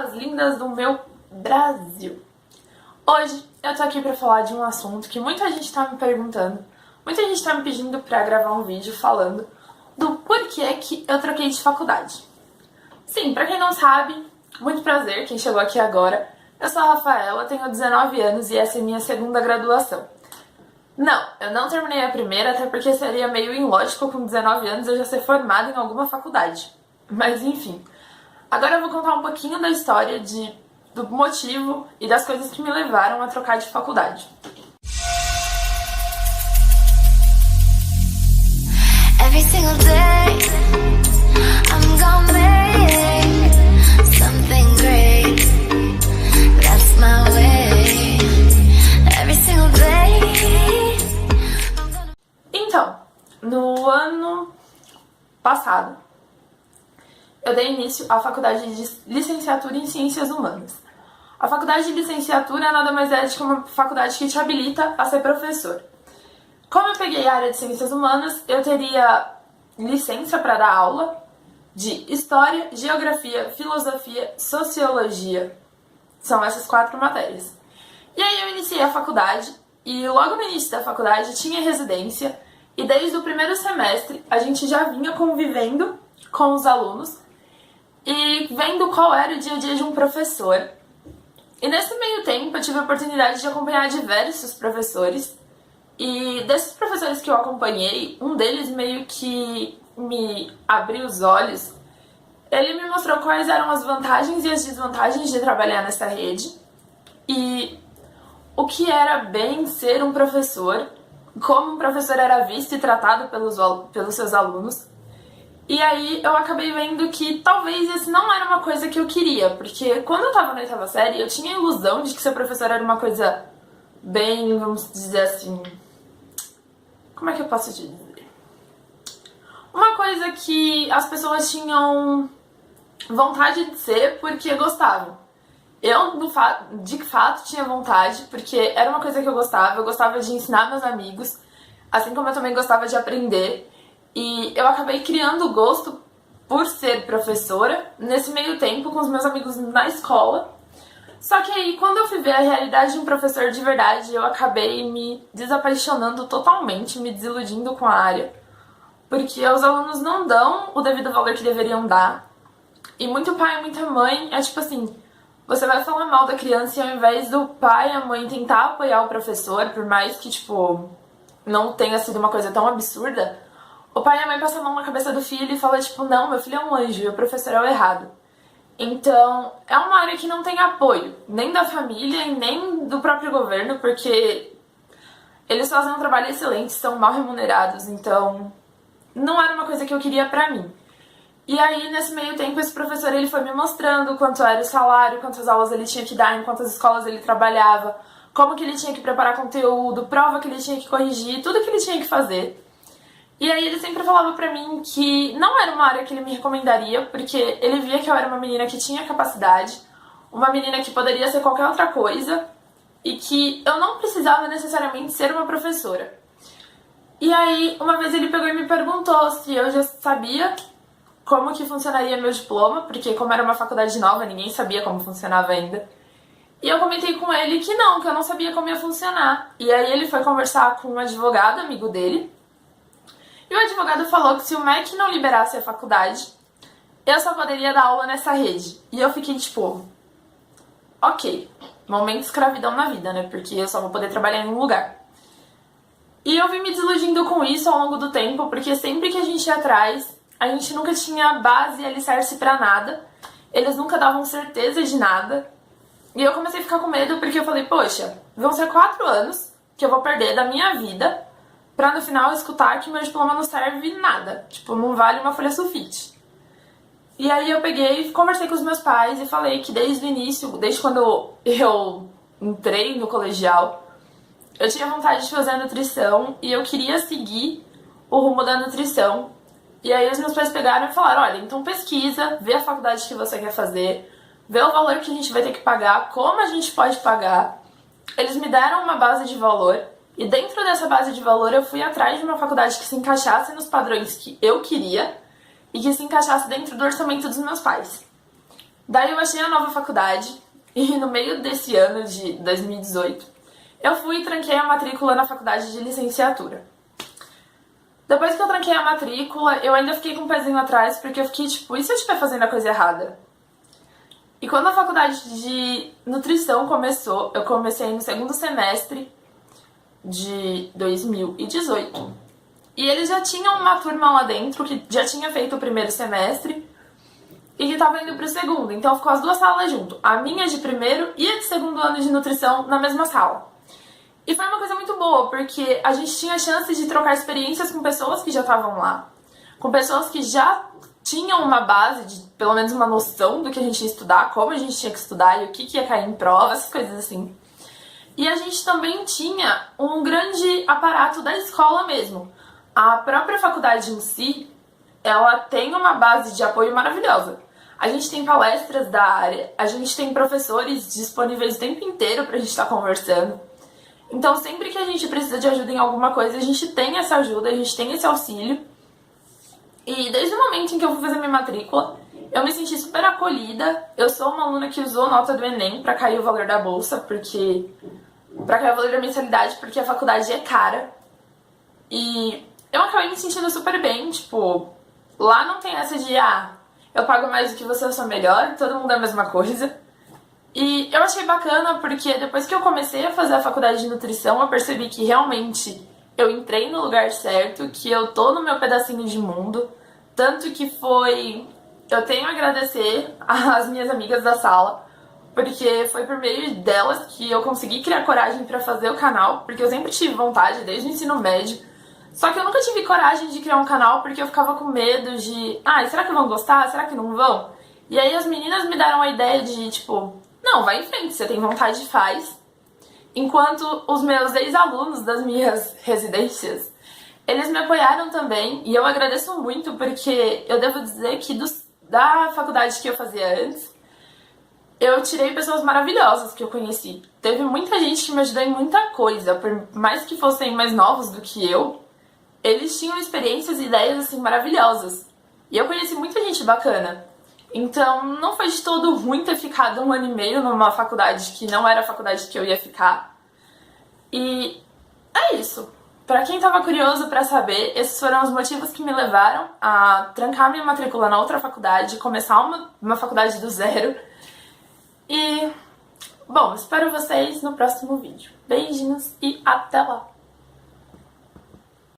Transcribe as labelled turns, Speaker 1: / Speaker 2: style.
Speaker 1: pessoas lindas do meu Brasil! Hoje eu tô aqui pra falar de um assunto que muita gente tá me perguntando, muita gente tá me pedindo pra gravar um vídeo falando do porquê que eu troquei de faculdade. Sim, pra quem não sabe, muito prazer, quem chegou aqui agora, eu sou a Rafaela, tenho 19 anos e essa é minha segunda graduação. Não, eu não terminei a primeira, até porque seria meio ilógico com 19 anos eu já ser formada em alguma faculdade. Mas enfim, agora eu vou contar um pouquinho da história do motivo e das coisas que me levaram a trocar de faculdade.
Speaker 2: Every single day, I'm gonna make something great. That's my way. Every single day.
Speaker 1: Então, no ano passado, eu dei início à faculdade de licenciatura em Ciências Humanas. A faculdade de licenciatura nada mais é do que uma faculdade que te habilita a ser professor. Como eu peguei a área de Ciências Humanas, eu teria licença para dar aula de História, Geografia, Filosofia, Sociologia. São essas 4 matérias. E aí eu iniciei a faculdade e logo no início da faculdade tinha residência e desde o primeiro semestre a gente já vinha convivendo com os alunos e vendo qual era o dia a dia de um professor. E nesse meio tempo eu tive a oportunidade de acompanhar diversos professores. E desses professores que eu acompanhei, um deles meio que me abriu os olhos. Ele me mostrou quais eram as vantagens e as desvantagens de trabalhar nessa rede. E o que era bem ser um professor, como um professor era visto e tratado pelos seus alunos. E aí eu acabei vendo que talvez esse não era uma coisa que eu queria, porque quando eu tava na 8ª série eu tinha a ilusão de que ser professor era uma coisa bem, vamos dizer assim... Como é que eu posso dizer? Uma coisa que as pessoas tinham vontade de ser porque gostavam. Eu, de fato, tinha vontade, porque era uma coisa que eu gostava de ensinar meus amigos, assim como eu também gostava de aprender. E eu acabei criando o gosto por ser professora nesse meio tempo com os meus amigos na escola. Só que aí, quando eu fui ver a realidade de um professor de verdade, eu acabei me desapaixonando totalmente, me desiludindo com a área. Porque os alunos não dão o devido valor que deveriam dar. E muito pai e muita mãe é tipo assim, você vai falar mal da criança e ao invés do pai e a mãe tentar apoiar o professor, por mais que, tipo, não tenha sido uma coisa tão absurda, o pai e a mãe passam a mão na cabeça do filho e falam, tipo, não, meu filho é um anjo e o professor é o errado. Então, é uma área que não tem apoio, nem da família e nem do próprio governo, porque eles fazem um trabalho excelente, são mal remunerados, então não era uma coisa que eu queria pra mim. E aí, nesse meio tempo, esse professor ele foi me mostrando quanto era o salário, quantas aulas ele tinha que dar, em quantas escolas ele trabalhava, como que ele tinha que preparar conteúdo, prova que ele tinha que corrigir, tudo que ele tinha que fazer. E aí ele sempre falava pra mim que não era uma área que ele me recomendaria, porque ele via que eu era uma menina que tinha capacidade, uma menina que poderia ser qualquer outra coisa, e que eu não precisava necessariamente ser uma professora. E aí, uma vez ele pegou e me perguntou se eu já sabia como que funcionaria meu diploma, porque como era uma faculdade nova, ninguém sabia como funcionava ainda. E eu comentei com ele que eu não sabia como ia funcionar. E aí ele foi conversar com um advogado, amigo dele, e o advogado falou que se o MEC não liberasse a faculdade, eu só poderia dar aula nessa rede. E eu fiquei tipo, ok, momento escravidão na vida, né? Porque eu só vou poder trabalhar em um lugar. E eu vim me desiludindo com isso ao longo do tempo, porque sempre que a gente ia atrás, a gente nunca tinha base e alicerce pra nada. Eles nunca davam certeza de nada. E eu comecei a ficar com medo, porque eu falei, poxa, vão ser 4 anos que eu vou perder da minha vida pra no final escutar que meu diploma não serve nada. Tipo, não vale uma folha sulfite. E aí eu peguei, conversei com os meus pais e falei que desde o início, desde quando eu entrei no colegial, eu tinha vontade de fazer a nutrição e eu queria seguir o rumo da nutrição. E aí os meus pais pegaram e falaram, olha, então pesquisa, vê a faculdade que você quer fazer, vê o valor que a gente vai ter que pagar, como a gente pode pagar. Eles me deram uma base de valor. E dentro dessa base de valor eu fui atrás de uma faculdade que se encaixasse nos padrões que eu queria e que se encaixasse dentro do orçamento dos meus pais. Daí eu achei a nova faculdade e no meio desse ano de 2018 eu fui e tranquei a matrícula na faculdade de licenciatura. Depois que eu tranquei a matrícula, eu ainda fiquei com um pezinho atrás, porque eu fiquei tipo, e se eu estiver fazendo a coisa errada? E quando a faculdade de nutrição começou, eu comecei no segundo semestre de 2018. E eles já tinham uma turma lá dentro que já tinha feito o primeiro semestre e que tava indo pro segundo. Então ficou as duas salas junto, a minha de primeiro e a de segundo ano de nutrição na mesma sala. E foi uma coisa muito boa, porque a gente tinha a chance de trocar experiências com pessoas que já estavam lá, com pessoas que já tinham uma base, de pelo menos uma noção do que a gente ia estudar, como a gente tinha que estudar e o que ia cair em prova, essas coisas assim. E a gente também tinha um grande aparato da escola mesmo. A própria faculdade em si, ela tem uma base de apoio maravilhosa. A gente tem palestras da área, a gente tem professores disponíveis o tempo inteiro pra gente estar conversando. Então, sempre que a gente precisa de ajuda em alguma coisa, a gente tem essa ajuda, a gente tem esse auxílio. E desde o momento em que eu fui fazer minha matrícula, eu me senti super acolhida. Eu sou uma aluna que usou nota do Enem pra cair o valor da bolsa, pra cair o valor da mensalidade, porque a faculdade é cara. E eu acabei me sentindo super bem, tipo, lá não tem essa de, eu pago mais do que você, eu sou melhor, todo mundo é a mesma coisa. E eu achei bacana porque depois que eu comecei a fazer a faculdade de nutrição, eu percebi que realmente eu entrei no lugar certo, que eu tô no meu pedacinho de mundo. Tanto que eu tenho a agradecer às minhas amigas da sala, porque foi por meio delas que eu consegui criar coragem pra fazer o canal, porque eu sempre tive vontade, desde o ensino médio. Só que eu nunca tive coragem de criar um canal porque eu ficava com medo de, será que vão gostar? Será que não vão? E aí as meninas me deram a ideia de, tipo, não, vai em frente, você tem vontade, faz. Enquanto os meus ex-alunos das minhas residências, eles me apoiaram também, e eu agradeço muito, porque eu devo dizer que da faculdade que eu fazia antes, eu tirei pessoas maravilhosas que eu conheci. Teve muita gente que me ajudou em muita coisa, por mais que fossem mais novos do que eu, eles tinham experiências e ideias assim maravilhosas. E eu conheci muita gente bacana. Então, não foi de todo ruim ter ficado 1 ano e meio numa faculdade que não era a faculdade que eu ia ficar. E é isso. Pra quem tava curioso pra saber, esses foram os motivos que me levaram a trancar minha matrícula na outra faculdade, começar uma faculdade do zero. E, bom, espero vocês no próximo vídeo. Beijinhos e até lá!